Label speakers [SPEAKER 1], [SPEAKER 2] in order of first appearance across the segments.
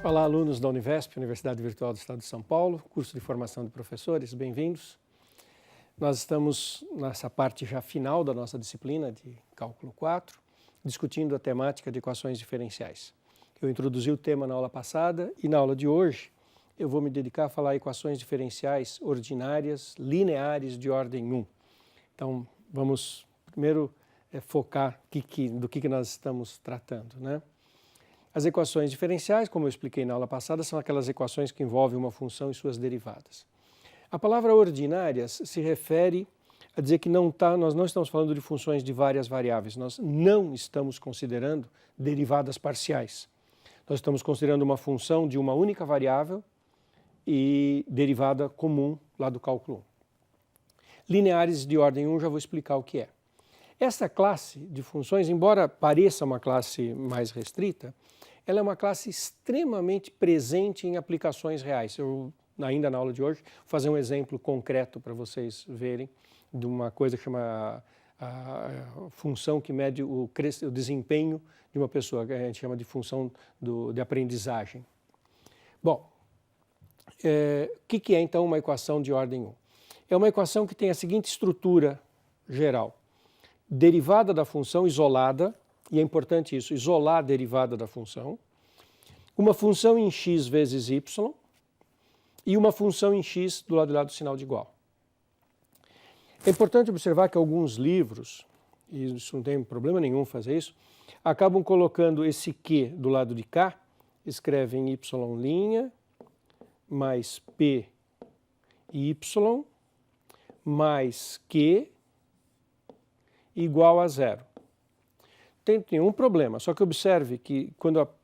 [SPEAKER 1] Olá, alunos da Univesp, Universidade Virtual do Estado de São Paulo, curso de formação de professores, bem-vindos. Nós estamos nessa parte já final da nossa disciplina de Cálculo 4, discutindo a temática de equações diferenciais. Eu introduzi o tema na aula passada e na aula de hoje eu vou me dedicar a falar equações diferenciais ordinárias, lineares de ordem 1. Então, vamos primeiro focar do que nós estamos tratando, né? As equações diferenciais, como eu expliquei na aula passada, são aquelas equações que envolvem uma função e suas derivadas. A palavra ordinárias se refere a dizer que nós não estamos falando de funções de várias variáveis, nós não estamos considerando derivadas parciais. Nós estamos considerando uma função de uma única variável e derivada comum lá do cálculo 1. Lineares de ordem 1, já vou explicar o que é. Essa classe de funções, embora pareça uma classe mais restrita, ela é uma classe extremamente presente em aplicações reais. Eu, ainda na aula de hoje, vou fazer um exemplo concreto para vocês verem de uma coisa que chama a função que mede o desempenho de uma pessoa, que a gente chama de função de aprendizagem. Bom, o que é então uma equação de ordem 1? É uma equação que tem a seguinte estrutura geral. Derivada da função isolada, e é importante isso, isolar a derivada da função, uma função em x vezes y e uma função em x do lado de lá do sinal de igual. É importante observar que alguns livros, e isso não tem problema nenhum fazer isso, acabam colocando esse q do lado de cá, escrevem y' mais p y mais q igual a zero. Não tem nenhum problema, só que observe que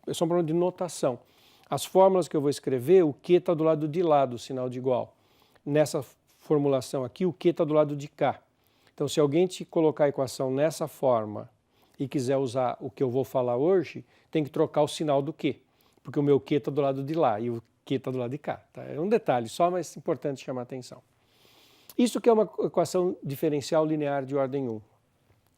[SPEAKER 1] é só um problema de notação. As fórmulas que eu vou escrever, o q está do lado de lá do sinal de igual. Nessa formulação aqui, o q está do lado de cá. Então, se alguém te colocar a equação nessa forma e quiser usar o que eu vou falar hoje, tem que trocar o sinal do q, porque o meu q está do lado de lá e o q está do lado de cá. Tá? É um detalhe só, mas importante chamar a atenção. Isso que é uma equação diferencial linear de ordem 1.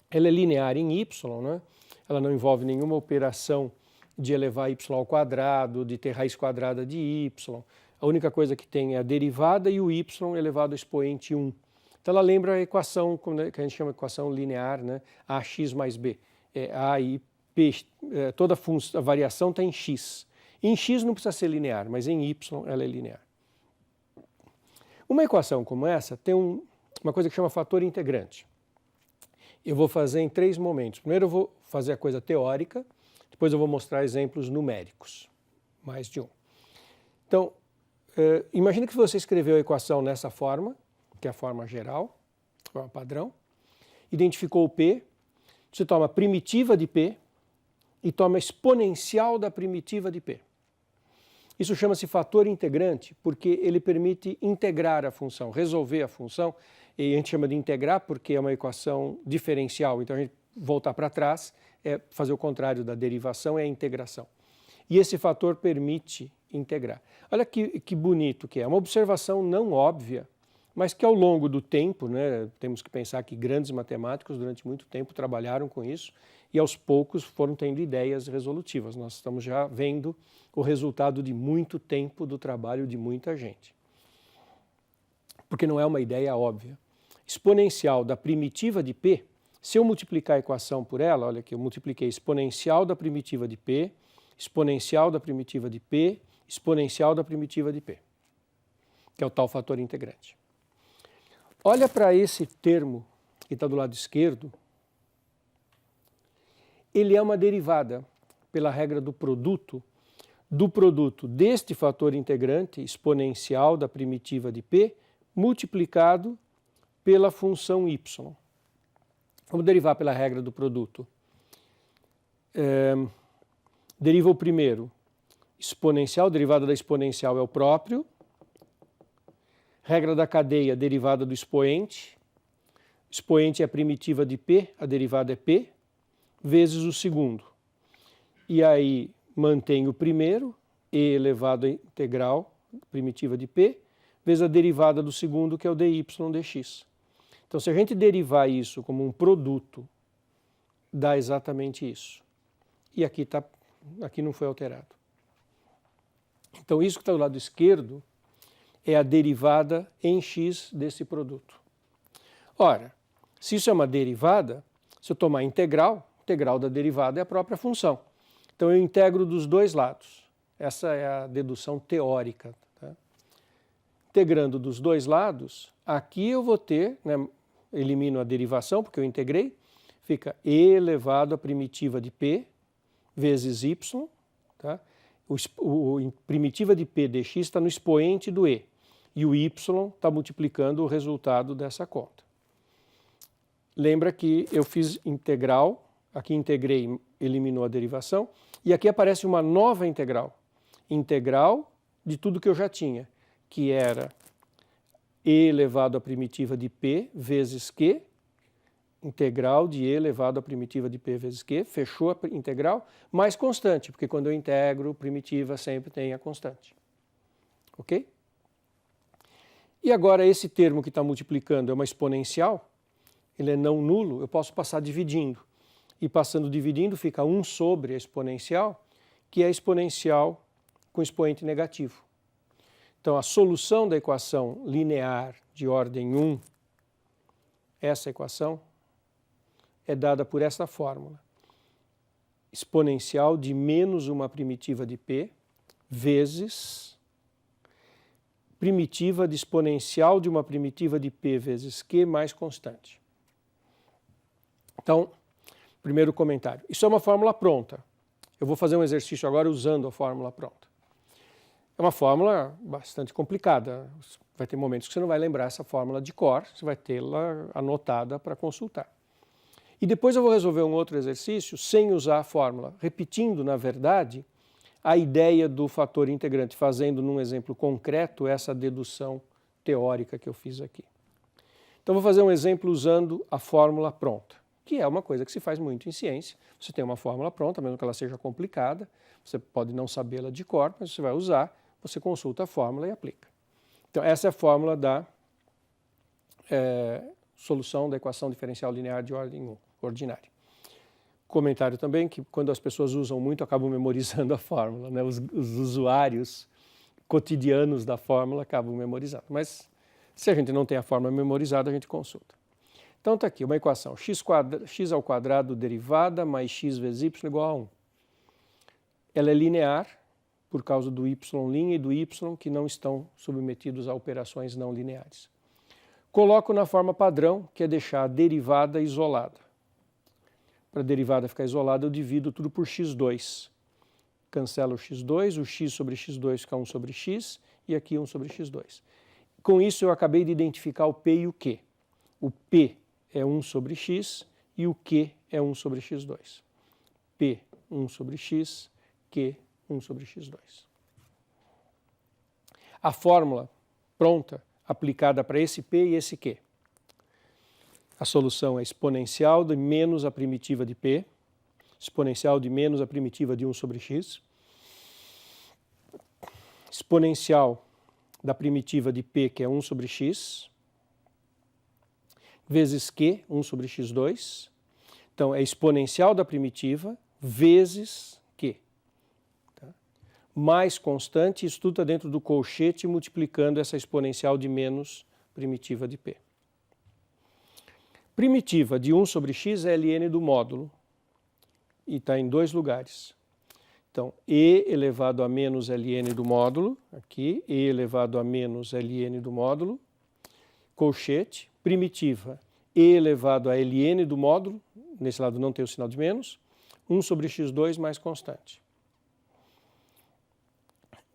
[SPEAKER 1] Ela é linear em y, né? Ela não envolve nenhuma operação de elevar y ao quadrado, de ter raiz quadrada de y. A única coisa que tem é a derivada e o y elevado ao expoente 1. Então ela lembra a equação que a gente chama de equação linear, né? Ax mais b. A e p, toda a variação está em x. Em x não precisa ser linear, mas em y ela é linear. Uma equação como essa tem uma coisa que chama fator integrante. Eu vou fazer em 3 momentos. Primeiro eu vou fazer a coisa teórica, depois eu vou mostrar exemplos numéricos, mais de um. Então, imagine que você escreveu a equação nessa forma, que é a forma geral, forma padrão, identificou o P, você toma a primitiva de P e toma a exponencial da primitiva de P. Isso chama-se fator integrante porque ele permite integrar a função, resolver a função, e a gente chama de integrar porque é uma equação diferencial, então a gente voltar para trás é fazer o contrário da derivação, é a integração. E esse fator permite integrar. Olha que bonito que é, uma observação não óbvia, mas que ao longo do tempo, né, temos que pensar que grandes matemáticos durante muito tempo trabalharam com isso e aos poucos foram tendo ideias resolutivas. Nós estamos já vendo o resultado de muito tempo do trabalho de muita gente. Porque não é uma ideia óbvia. Exponencial da primitiva de P, se eu multiplicar a equação por ela, olha aqui, eu multipliquei exponencial da primitiva de P, exponencial da primitiva de P, exponencial da primitiva de P, que é o tal fator integrante. Olha para esse termo que está do lado esquerdo, ele é uma derivada pela regra do produto deste fator integrante exponencial da primitiva de P multiplicado pela função y. Vamos derivar pela regra do produto. Deriva o primeiro. Exponencial, derivada da exponencial é o próprio. Regra da cadeia, derivada do expoente. Expoente é a primitiva de P, a derivada é P, vezes o segundo. E aí mantém o primeiro, E elevado à integral, primitiva de P, vezes a derivada do segundo, que é o dy dx. Então, se a gente derivar isso como um produto, dá exatamente isso. E aqui não foi alterado. Então, isso que está do lado esquerdo é a derivada em x desse produto. Ora, se isso é uma derivada, se eu tomar integral, integral da derivada é a própria função. Então, eu integro dos dois lados. Essa é a dedução teórica. Tá? Integrando dos dois lados, aqui eu vou ter, né, elimino a derivação, porque eu integrei, fica e elevado à primitiva de p vezes y. Tá? Primitiva de p dx está no expoente do e, e o y está multiplicando o resultado dessa conta. Lembra que eu fiz integral, aqui integrei, eliminou a derivação, e aqui aparece uma nova integral. Integral de tudo que eu já tinha, que era e elevado à primitiva de p vezes q, integral de e elevado à primitiva de p vezes q, fechou a integral, mais constante, porque quando eu integro, primitiva sempre tem a constante. Ok? E agora esse termo que está multiplicando é uma exponencial, ele é não nulo, eu posso passar dividindo. E passando dividindo fica 1 sobre a exponencial, que é a exponencial com expoente negativo. Então, a solução da equação linear de ordem 1, essa equação, é dada por essa fórmula. Exponencial de menos uma primitiva de p vezes primitiva de exponencial de uma primitiva de p vezes q mais constante. Então, primeiro comentário. Isso é uma fórmula pronta. Eu vou fazer um exercício agora usando a fórmula pronta. É uma fórmula bastante complicada. Vai ter momentos que você não vai lembrar essa fórmula de cor, você vai tê-la anotada para consultar. E depois eu vou resolver um outro exercício sem usar a fórmula, repetindo, na verdade, a ideia do fator integrante, fazendo num exemplo concreto essa dedução teórica que eu fiz aqui. Então vou fazer um exemplo usando a fórmula pronta, que é uma coisa que se faz muito em ciência. Você tem uma fórmula pronta, mesmo que ela seja complicada, você pode não sabê-la de cor, mas você vai usar, você consulta a fórmula e aplica. Então essa é a fórmula da solução da equação diferencial linear de ordem 1, ordinária. Comentário também que quando as pessoas usam muito acabam memorizando a fórmula, né? Os usuários cotidianos da fórmula acabam memorizando, mas se a gente não tem a fórmula memorizada, a gente consulta. Então está aqui uma equação, x ao quadrado derivada mais x vezes y igual a 1. Ela é linear por causa do y' e do y que não estão submetidos a operações não lineares. Coloco na forma padrão, que é deixar a derivada isolada. Para a derivada ficar isolada, eu divido tudo por x2. Cancelo o x2, o x sobre x2 fica 1 sobre x, e aqui 1 sobre x2. Com isso, eu acabei de identificar o p e o q. O p é 1 sobre x e o q é 1 sobre x2. P, 1 sobre x, q, 1 sobre x2. A fórmula pronta, aplicada para esse p e esse q. A solução é exponencial de menos a primitiva de p, exponencial de menos a primitiva de 1 sobre x, exponencial da primitiva de p, que é 1 sobre x, vezes q, 1 sobre x2. Então, é exponencial da primitiva vezes q. Tá? Mais constante, isso tudo está dentro do colchete, multiplicando essa exponencial de menos primitiva de p. Primitiva de 1 sobre x é ln do módulo, e está em dois lugares. Então, e elevado a menos ln do módulo, aqui, e elevado a menos ln do módulo, colchete, primitiva, e elevado a ln do módulo, nesse lado não tem o sinal de menos, 1 sobre x2 mais constante.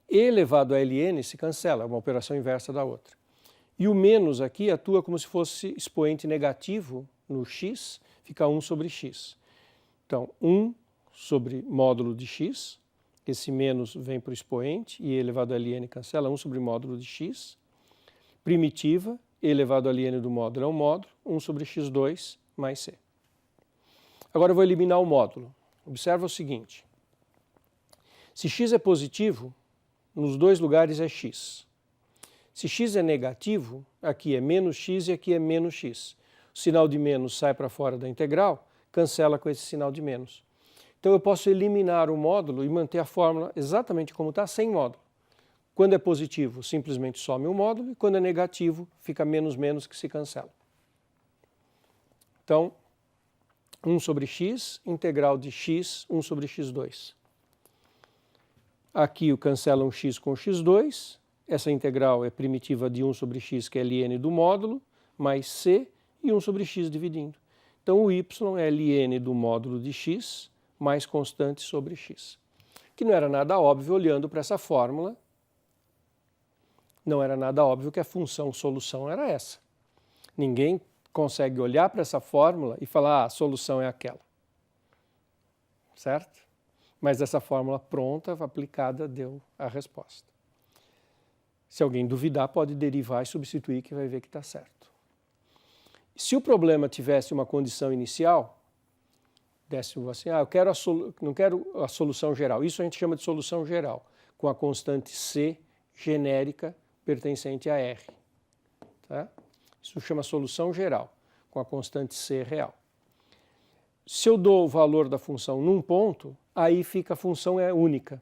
[SPEAKER 1] E elevado a ln se cancela, é uma operação inversa da outra. E o menos aqui atua como se fosse expoente negativo no x, fica 1 sobre x. Então, 1 sobre módulo de x, esse menos vem para o expoente, e elevado a ln cancela, 1 sobre módulo de x. Primitiva, elevado a ln do módulo é um módulo, 1 sobre x2 mais c. Agora eu vou eliminar o módulo. Observa o seguinte, se x é positivo, nos dois lugares é x. Se x é negativo, aqui é menos x e aqui é menos x. O sinal de menos sai para fora da integral, cancela com esse sinal de menos. Então eu posso eliminar o módulo e manter a fórmula exatamente como está, sem módulo. Quando é positivo, simplesmente some o módulo, e quando é negativo, fica menos menos que se cancela. Então, 1 sobre x, integral de x, 1 sobre x2. Aqui eu cancelo um x com x2, essa integral é primitiva de 1 sobre x, que é ln do módulo, mais c, e 1 sobre x dividindo. Então, o y é ln do módulo de x, mais constante sobre x. Que não era nada óbvio olhando para essa fórmula, não era nada óbvio que a função solução era essa. Ninguém consegue olhar para essa fórmula e falar, a solução é aquela. Certo? Mas essa fórmula pronta, aplicada, deu a resposta. Se alguém duvidar, pode derivar e substituir, que vai ver que está certo. Se o problema tivesse uma condição inicial, desse assim, não quero a solução geral. Isso a gente chama de solução geral, com a constante C genérica pertencente a R. Tá? Isso chama solução geral, com a constante C real. Se eu dou o valor da função num ponto, aí fica a função é única.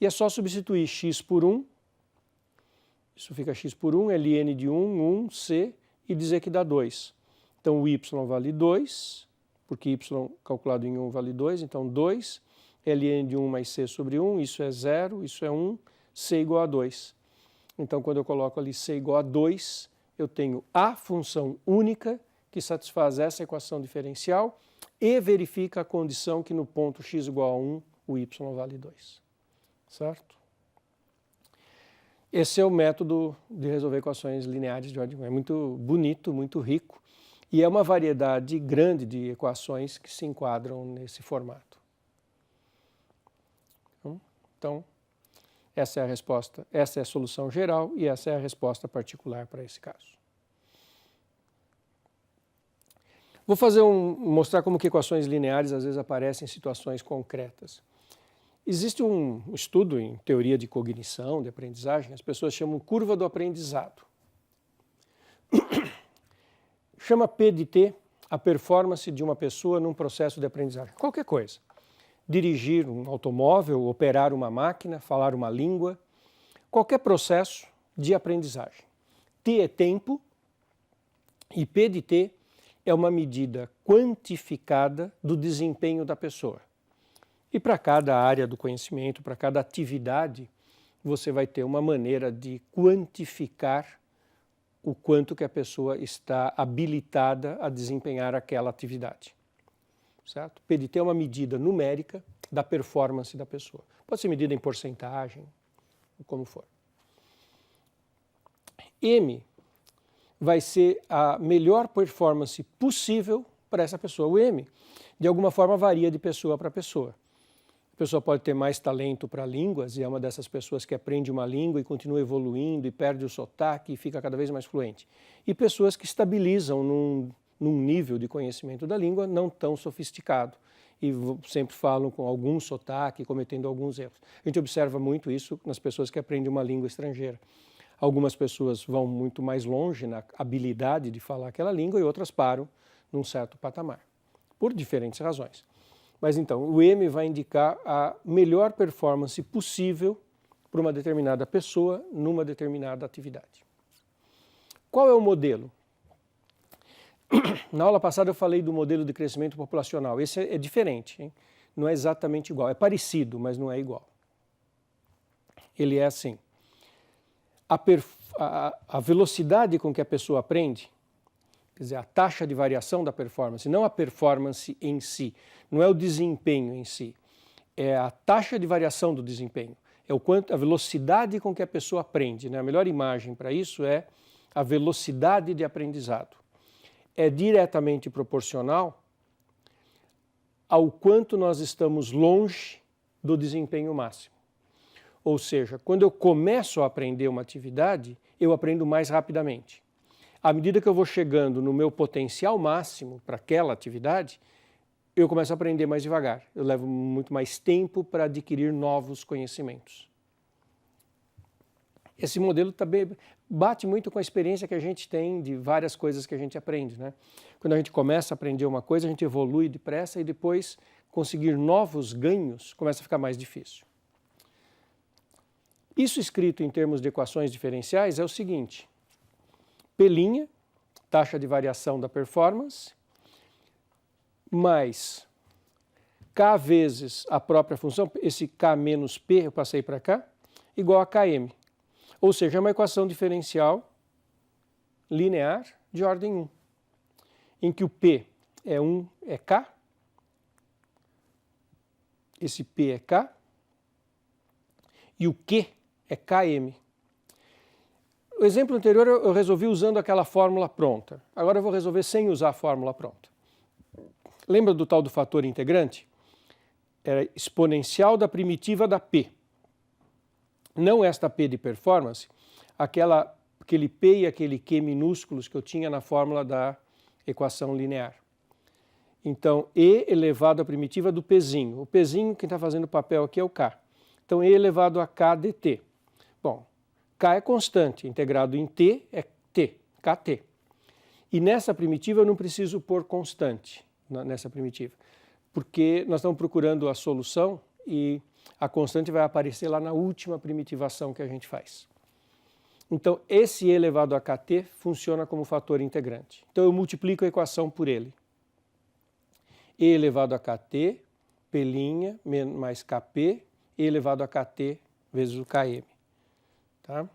[SPEAKER 1] E é só substituir x por 1, isso fica x por 1, ln de 1, c, e dizer que dá 2. Então o y vale 2, porque y calculado em 1 vale 2, então 2, ln de 1 mais c sobre 1, isso é 0, isso é 1, c igual a 2. Então quando eu coloco ali c igual a 2, eu tenho a função única que satisfaz essa equação diferencial e verifica a condição que no ponto x igual a 1, o y vale 2. Certo? Esse é o método de resolver equações lineares de ordem. É muito bonito, muito rico, e é uma variedade grande de equações que se enquadram nesse formato. Então, essa é a resposta, essa é a solução geral e essa é a resposta particular para esse caso. Vou mostrar como que equações lineares às vezes aparecem em situações concretas. Existe um estudo em teoria de cognição, de aprendizagem, as pessoas chamam curva do aprendizado. Chama P de T a performance de uma pessoa num processo de aprendizagem. Qualquer coisa. Dirigir um automóvel, operar uma máquina, falar uma língua, qualquer processo de aprendizagem. T é tempo e P de T é uma medida quantificada do desempenho da pessoa. E para cada área do conhecimento, para cada atividade, você vai ter uma maneira de quantificar o quanto que a pessoa está habilitada a desempenhar aquela atividade. Certo? PDT é uma medida numérica da performance da pessoa. Pode ser medida em porcentagem, como for. M vai ser a melhor performance possível para essa pessoa. O M, de alguma forma, varia de pessoa para pessoa. A pessoa pode ter mais talento para línguas e é uma dessas pessoas que aprende uma língua e continua evoluindo e perde o sotaque e fica cada vez mais fluente. E pessoas que estabilizam num nível de conhecimento da língua não tão sofisticado e sempre falam com algum sotaque, cometendo alguns erros. A gente observa muito isso nas pessoas que aprendem uma língua estrangeira. Algumas pessoas vão muito mais longe na habilidade de falar aquela língua e outras param num certo patamar, por diferentes razões. Mas então, o M vai indicar a melhor performance possível para uma determinada pessoa numa determinada atividade. Qual é o modelo? Na aula passada eu falei do modelo de crescimento populacional. Esse é diferente, hein? Não é exatamente igual. É parecido, mas não é igual. Ele é assim. A velocidade com que a pessoa aprende, quer dizer, a taxa de variação da performance, não a performance em si, não é o desempenho em si, é a taxa de variação do desempenho, é a velocidade com que a pessoa aprende, né? A melhor imagem para isso é a velocidade de aprendizado. É diretamente proporcional ao quanto nós estamos longe do desempenho máximo. Ou seja, quando eu começo a aprender uma atividade, eu aprendo mais rapidamente. À medida que eu vou chegando no meu potencial máximo para aquela atividade, eu começo a aprender mais devagar. Eu levo muito mais tempo para adquirir novos conhecimentos. Esse modelo também bate muito com a experiência que a gente tem de várias coisas que a gente aprende, né? Quando a gente começa a aprender uma coisa, a gente evolui depressa e depois conseguir novos ganhos começa a ficar mais difícil. Isso escrito em termos de equações diferenciais é o seguinte: P', taxa de variação da performance, mais K vezes a própria função, esse K menos P, eu passei para cá, igual a Km. Ou seja, é uma equação diferencial linear de ordem 1, em que o P é K, esse P é K, e o Q é Km. O exemplo anterior eu resolvi usando aquela fórmula pronta. Agora eu vou resolver sem usar a fórmula pronta. Lembra do tal do fator integrante? Era exponencial da primitiva da P. Não esta P de performance, aquele P e aquele Q minúsculos que eu tinha na fórmula da equação linear. Então, E elevado à primitiva do Pzinho. O Pzinho, quem está fazendo o papel aqui é o K. Então, E elevado a K dt. Bom, K é constante, integrado em T é T, Kt. E nessa primitiva eu não preciso pôr constante, nessa primitiva, porque nós estamos procurando a solução e a constante vai aparecer lá na última primitivação que a gente faz. Então, esse E elevado a Kt funciona como fator integrante. Então, eu multiplico a equação por ele. E elevado a Kt, P' mais Kp, E elevado a Kt vezes o Km. Tá?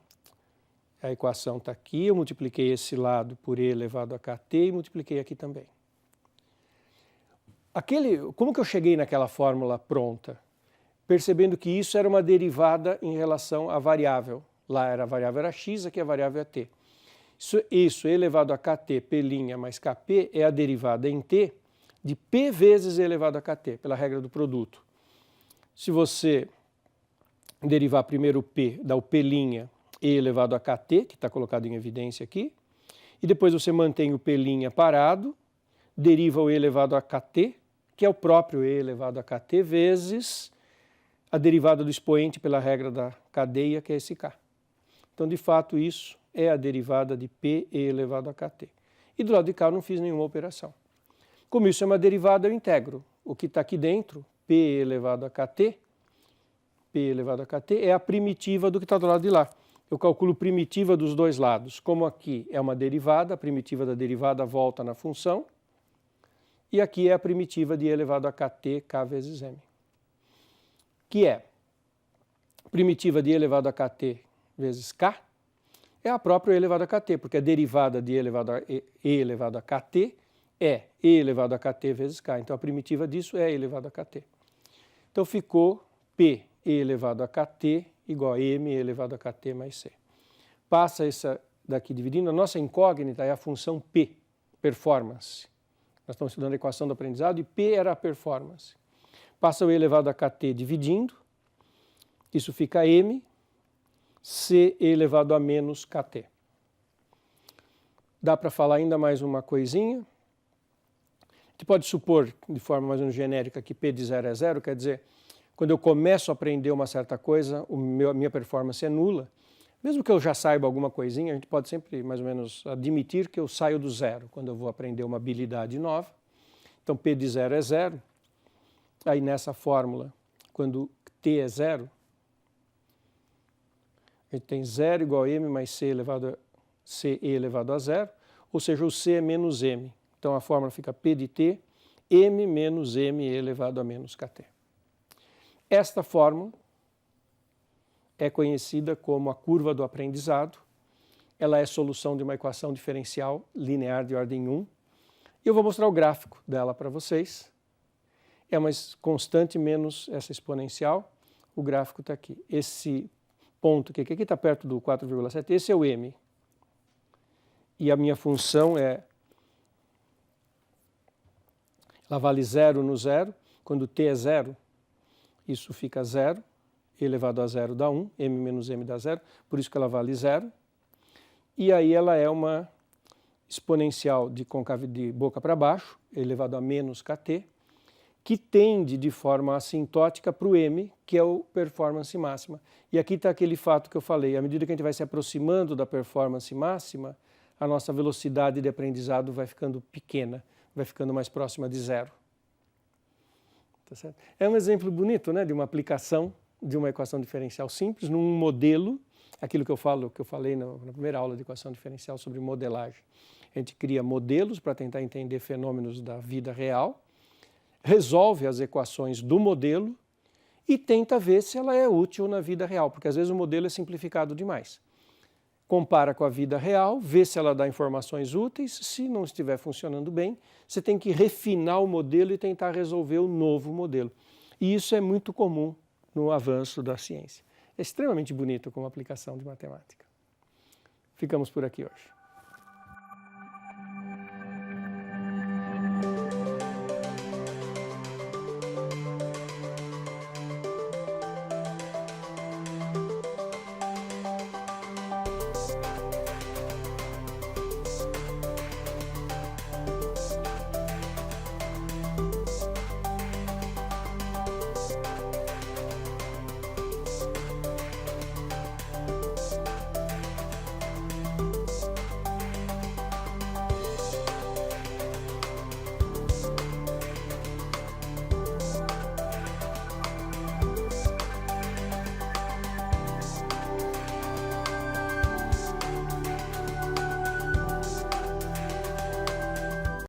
[SPEAKER 1] A equação está aqui, eu multipliquei esse lado por E elevado a Kt e multipliquei aqui também. Como que eu cheguei naquela fórmula pronta? Percebendo que isso era uma derivada em relação à variável. Lá a variável era x, aqui a variável é t. Isso E elevado a Kt, P' mais Kp, é a derivada em t de P vezes E elevado a Kt, pela regra do produto. Se você derivar primeiro o P, dá o P' E elevado a Kt, que está colocado em evidência aqui, e depois você mantém o P' parado, deriva o E elevado a Kt, que é o próprio E elevado a Kt, vezes a derivada do expoente pela regra da cadeia, que é esse K. Então, de fato, isso é a derivada de P E elevado a Kt. E do lado de cá eu não fiz nenhuma operação. Como isso é uma derivada, eu integro. O que está aqui dentro, P elevado a Kt, P elevado a Kt é a primitiva do que está do lado de lá. Eu calculo primitiva dos dois lados. Como aqui é uma derivada, a primitiva da derivada volta na função. E aqui é a primitiva de E elevado a Kt, K vezes M. Que é primitiva de E elevado a Kt vezes K, é a própria E elevado a Kt, porque a derivada de E elevado a Kt é E elevado a Kt vezes K. Então, a primitiva disso é E elevado a Kt. Então, ficou P E elevado a Kt igual a M E elevado a Kt mais C. Passa essa daqui dividindo. A nossa incógnita é a função P, performance. Nós estamos estudando a equação do aprendizado e P era a performance. Passa o E elevado a Kt dividindo. Isso fica M, C E elevado a menos Kt. Dá para falar ainda mais uma coisinha. A gente pode supor, de forma mais ou menos genérica, que P de 0 é 0, quer dizer, quando eu começo a aprender uma certa coisa, a minha performance é nula. Mesmo que eu já saiba alguma coisinha, a gente pode sempre, mais ou menos, admitir que eu saio do zero quando eu vou aprender uma habilidade nova. Então, P de 0 é 0. Aí, nessa fórmula, quando t é 0, a gente tem 0 igual a m mais c e elevado a 0, ou seja, o c é menos m. Então, a fórmula fica P de t, m menos m elevado a menos kt. Esta fórmula é conhecida como a curva do aprendizado. Ela é solução de uma equação diferencial linear de ordem 1. E eu vou mostrar o gráfico dela para vocês. É uma constante menos essa exponencial. O gráfico está aqui. Esse ponto que aqui está perto do 4,7, esse é o m. E a minha função ela vale 0 no 0. Quando t é 0, isso fica 0. Elevado a 0 dá 1, m menos m dá 0, por isso que ela vale 0. E aí ela é uma exponencial de boca para baixo, elevado a menos kt, que tende de forma assintótica para o m, que é o performance máxima. E aqui está aquele fato que eu falei, à medida que a gente vai se aproximando da performance máxima, a nossa velocidade de aprendizado vai ficando pequena, vai ficando mais próxima de 0. Tá certo? É um exemplo bonito, né, de uma aplicação de uma equação diferencial simples num modelo, aquilo que eu falei na primeira aula de equação diferencial sobre modelagem. A gente cria modelos para tentar entender fenômenos da vida real, resolve as equações do modelo e tenta ver se ela é útil na vida real, porque às vezes o modelo é simplificado demais. Compara com a vida real, vê se ela dá informações úteis, se não estiver funcionando bem, você tem que refinar o modelo e tentar resolver o novo modelo. E isso é muito comum no avanço da ciência. É extremamente bonito como aplicação de matemática. Ficamos por aqui hoje.